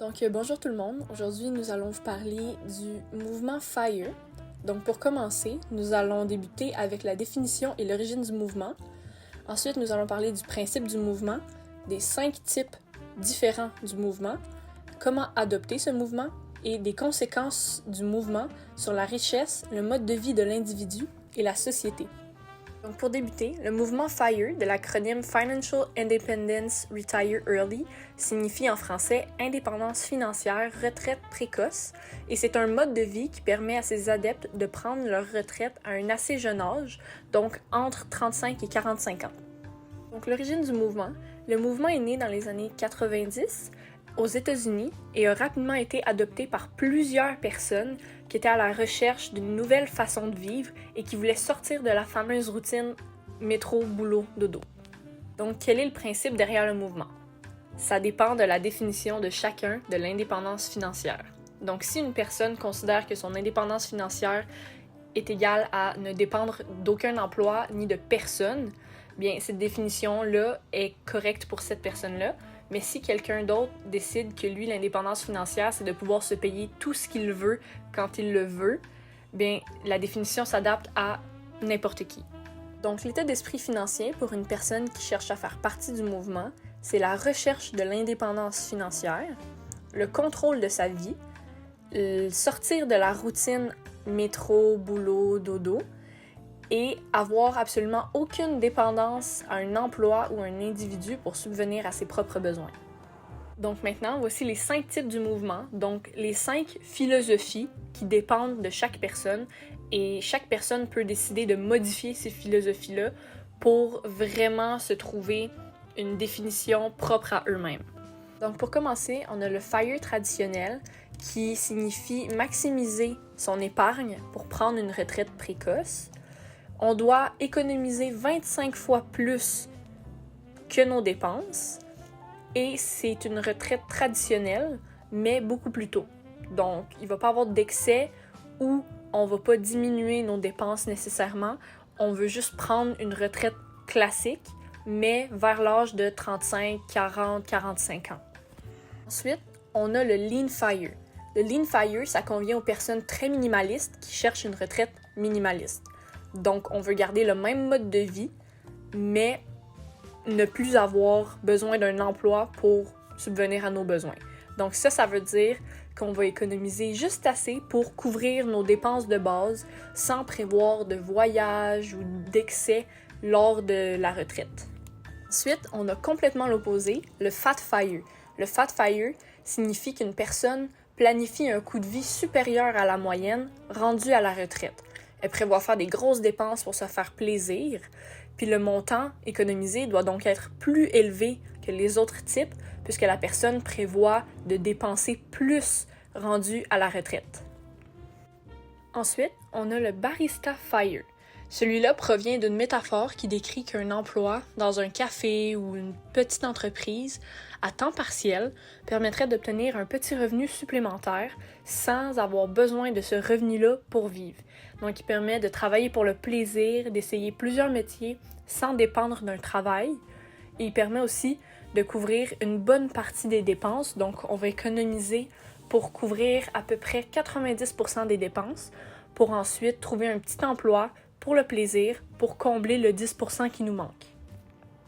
Bonjour tout le monde. Aujourd'hui, nous allons vous parler du mouvement FIRE. Donc, pour commencer, nous allons débuter avec la définition et l'origine du mouvement. Ensuite, nous allons parler du principe du mouvement, des 5 types différents du mouvement, comment adopter ce mouvement et des conséquences du mouvement sur la richesse, le mode de vie de l'individu et la société. Donc pour débuter, le mouvement FIRE, de l'acronyme Financial Independence Retire Early, signifie en français indépendance financière, retraite précoce, et c'est un mode de vie qui permet à ses adeptes de prendre leur retraite à un assez jeune âge, donc entre 35 et 45 ans. Donc l'origine du mouvement, le mouvement est né dans les années 90 aux États-Unis et a rapidement été adopté par plusieurs personnes qui étaient à la recherche d'une nouvelle façon de vivre et qui voulaient sortir de la fameuse routine métro, boulot, dodo. Donc, quel est le principe derrière le mouvement? Ça dépend de la définition de chacun de l'indépendance financière. Donc, si une personne considère que son indépendance financière est égale à ne dépendre d'aucun emploi ni de personne, bien, cette définition-là est correcte pour cette personne-là. Mais si quelqu'un d'autre décide que lui, l'indépendance financière, c'est de pouvoir se payer tout ce qu'il veut quand il le veut, bien, la définition s'adapte à n'importe qui. Donc, l'état d'esprit financier pour une personne qui cherche à faire partie du mouvement, c'est la recherche de l'indépendance financière, le contrôle de sa vie, sortir de la routine métro, boulot, dodo, et avoir absolument aucune dépendance à un emploi ou à un individu pour subvenir à ses propres besoins. Donc maintenant, voici les 5 types du mouvement, donc les 5 philosophies qui dépendent de chaque personne, et chaque personne peut décider de modifier ces philosophies-là pour vraiment se trouver une définition propre à eux-mêmes. Donc pour commencer, on a le FIRE traditionnel qui signifie maximiser son épargne pour prendre une retraite précoce. On doit économiser 25 fois plus que nos dépenses et c'est une retraite traditionnelle, mais beaucoup plus tôt. Donc, il ne va pas avoir d'excès ou on ne va pas diminuer nos dépenses nécessairement. On veut juste prendre une retraite classique, mais vers l'âge de 35, 40, 45 ans. Ensuite, on a le Lean FIRE. Le Lean FIRE, ça convient aux personnes très minimalistes qui cherchent une retraite minimaliste. Donc, on veut garder le même mode de vie, mais ne plus avoir besoin d'un emploi pour subvenir à nos besoins. Donc ça veut dire qu'on va économiser juste assez pour couvrir nos dépenses de base sans prévoir de voyage ou d'excès lors de la retraite. Ensuite, on a complètement l'opposé, le Fat FIRE. Le Fat FIRE signifie qu'une personne planifie un coût de vie supérieur à la moyenne rendu à la retraite. Elle prévoit faire des grosses dépenses pour se faire plaisir, puis le montant économisé doit donc être plus élevé que les autres types, puisque la personne prévoit de dépenser plus rendu à la retraite. Ensuite, on a le Barista FIRE. Celui-là provient d'une métaphore qui décrit qu'un emploi dans un café ou une petite entreprise à temps partiel permettrait d'obtenir un petit revenu supplémentaire sans avoir besoin de ce revenu-là pour vivre. Donc, il permet de travailler pour le plaisir, d'essayer plusieurs métiers sans dépendre d'un travail. Et il permet aussi de couvrir une bonne partie des dépenses. Donc, on va économiser pour couvrir à peu près 90% des dépenses pour ensuite trouver un petit emploi pour le plaisir, pour combler le 10% qui nous manque.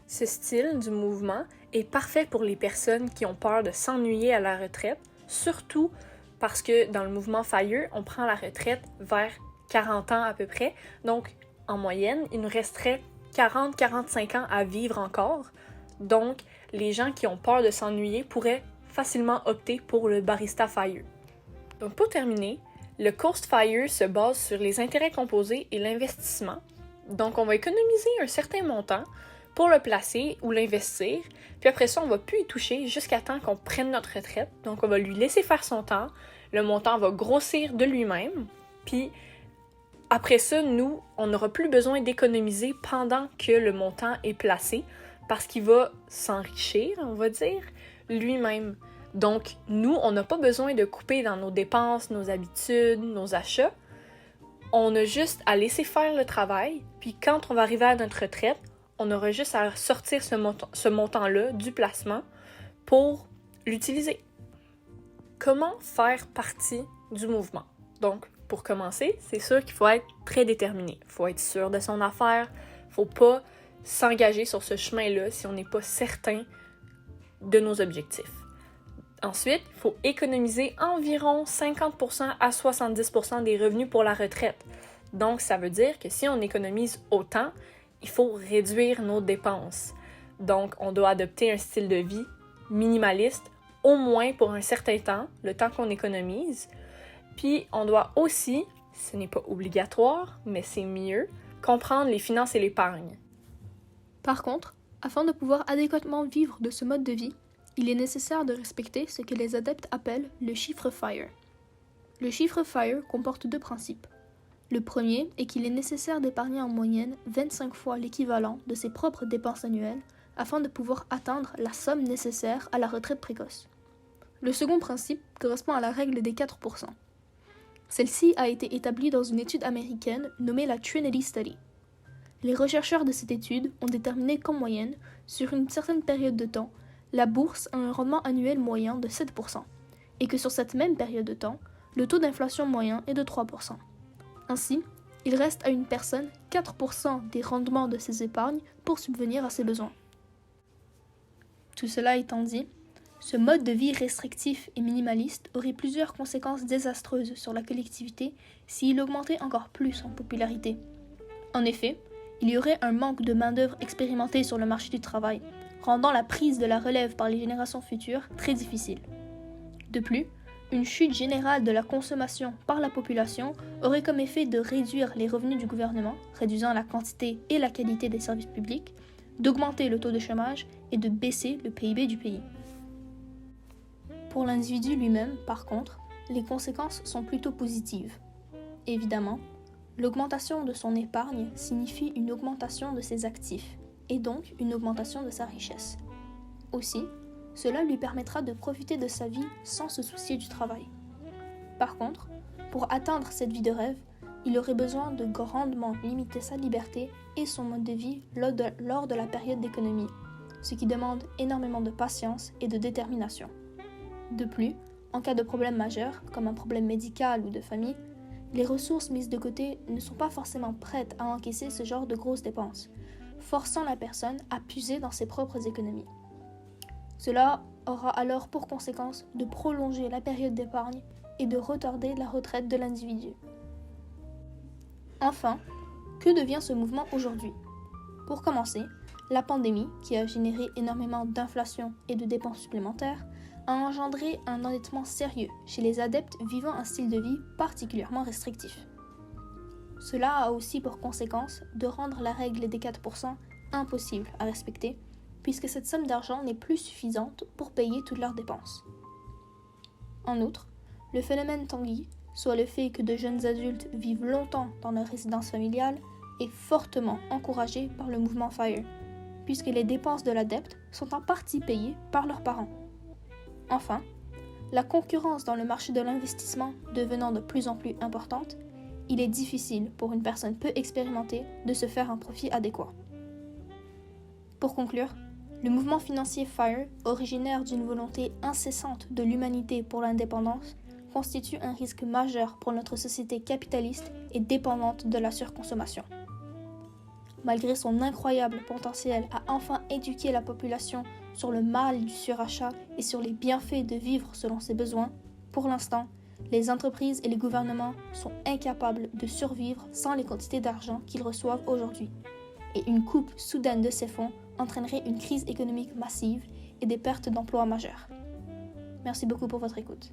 Ce style du mouvement est parfait pour les personnes qui ont peur de s'ennuyer à la retraite, surtout parce que dans le mouvement FIRE, on prend la retraite vers 40 ans à peu près. Donc, en moyenne, il nous resterait 40-45 ans à vivre encore. Donc, les gens qui ont peur de s'ennuyer pourraient facilement opter pour le Barista FIRE. Donc, pour terminer, le Coast FIRE se base sur les intérêts composés et l'investissement. Donc, on va économiser un certain montant pour le placer ou l'investir. Puis après ça, on va plus y toucher jusqu'à temps qu'on prenne notre retraite. Donc, on va lui laisser faire son temps. Le montant va grossir de lui-même. Puis après ça, nous, on n'aura plus besoin d'économiser pendant que le montant est placé parce qu'il va s'enrichir, on va dire, lui-même. Donc, nous, on n'a pas besoin de couper dans nos dépenses, nos habitudes, nos achats. On a juste à laisser faire le travail, puis quand on va arriver à notre retraite, on aura juste à sortir ce montant-là du placement pour l'utiliser. comment faire partie du mouvement? Donc, pour commencer, c'est sûr qu'il faut être très déterminé. Il faut être sûr de son affaire. Il ne faut pas s'engager sur ce chemin-là si on n'est pas certain de nos objectifs. Ensuite, il faut économiser environ 50% à 70% des revenus pour la retraite. Donc, ça veut dire que si on économise autant, il faut réduire nos dépenses. Donc, on doit adopter un style de vie minimaliste, au moins pour un certain temps, le temps qu'on économise. Puis, on doit aussi, ce n'est pas obligatoire, mais c'est mieux, comprendre les finances et l'épargne. Par contre, afin de pouvoir adéquatement vivre de ce mode de vie, il est nécessaire de respecter ce que les adeptes appellent le chiffre FIRE. Le chiffre FIRE comporte 2 principes. Le premier est qu'il est nécessaire d'épargner en moyenne 25 fois l'équivalent de ses propres dépenses annuelles afin de pouvoir atteindre la somme nécessaire à la retraite précoce. Le second principe correspond à la règle des 4%. Celle-ci a été établie dans une étude américaine nommée la Trinity Study. Les chercheurs de cette étude ont déterminé qu'en moyenne, sur une certaine période de temps, la bourse a un rendement annuel moyen de 7%, et que sur cette même période de temps, le taux d'inflation moyen est de 3%. Ainsi, il reste à une personne 4% des rendements de ses épargnes pour subvenir à ses besoins. Tout cela étant dit, ce mode de vie restrictif et minimaliste aurait plusieurs conséquences désastreuses sur la collectivité s'il augmentait encore plus en popularité. En effet, il y aurait un manque de main-d'œuvre expérimentée sur le marché du travail, rendant la prise de la relève par les générations futures très difficile. De plus, une chute générale de la consommation par la population aurait comme effet de réduire les revenus du gouvernement, réduisant la quantité et la qualité des services publics, d'augmenter le taux de chômage et de baisser le PIB du pays. Pour l'individu lui-même, par contre, les conséquences sont plutôt positives. Évidemment, l'augmentation de son épargne signifie une augmentation de ses actifs, et donc une augmentation de sa richesse. Aussi, cela lui permettra de profiter de sa vie sans se soucier du travail. Par contre, pour atteindre cette vie de rêve, il aurait besoin de grandement limiter sa liberté et son mode de vie lors de la période d'économie, ce qui demande énormément de patience et de détermination. De plus, en cas de problème majeur, comme un problème médical ou de famille, les ressources mises de côté ne sont pas forcément prêtes à encaisser ce genre de grosses dépenses, forçant la personne à puiser dans ses propres économies. Cela aura alors pour conséquence de prolonger la période d'épargne et de retarder la retraite de l'individu. Enfin, que devient ce mouvement aujourd'hui? Pour commencer, la pandémie, qui a généré énormément d'inflation et de dépenses supplémentaires, a engendré un endettement sérieux chez les adeptes vivant un style de vie particulièrement restrictif. Cela a aussi pour conséquence de rendre la règle des 4% impossible à respecter, puisque cette somme d'argent n'est plus suffisante pour payer toutes leurs dépenses. En outre, le phénomène Tanguy, soit le fait que de jeunes adultes vivent longtemps dans leur résidence familiale, est fortement encouragé par le mouvement FIRE, puisque les dépenses de l'adepte sont en partie payées par leurs parents. Enfin, la concurrence dans le marché de l'investissement devenant de plus en plus importante, il est difficile pour une personne peu expérimentée de se faire un profit adéquat. Pour conclure, le mouvement financier FIRE, originaire d'une volonté incessante de l'humanité pour l'indépendance, constitue un risque majeur pour notre société capitaliste et dépendante de la surconsommation. Malgré son incroyable potentiel à enfin éduquer la population sur le mal du surachat et sur les bienfaits de vivre selon ses besoins, pour l'instant, les entreprises et les gouvernements sont incapables de survivre sans les quantités d'argent qu'ils reçoivent aujourd'hui. Et une coupe soudaine de ces fonds entraînerait une crise économique massive et des pertes d'emplois majeures. Merci beaucoup pour votre écoute.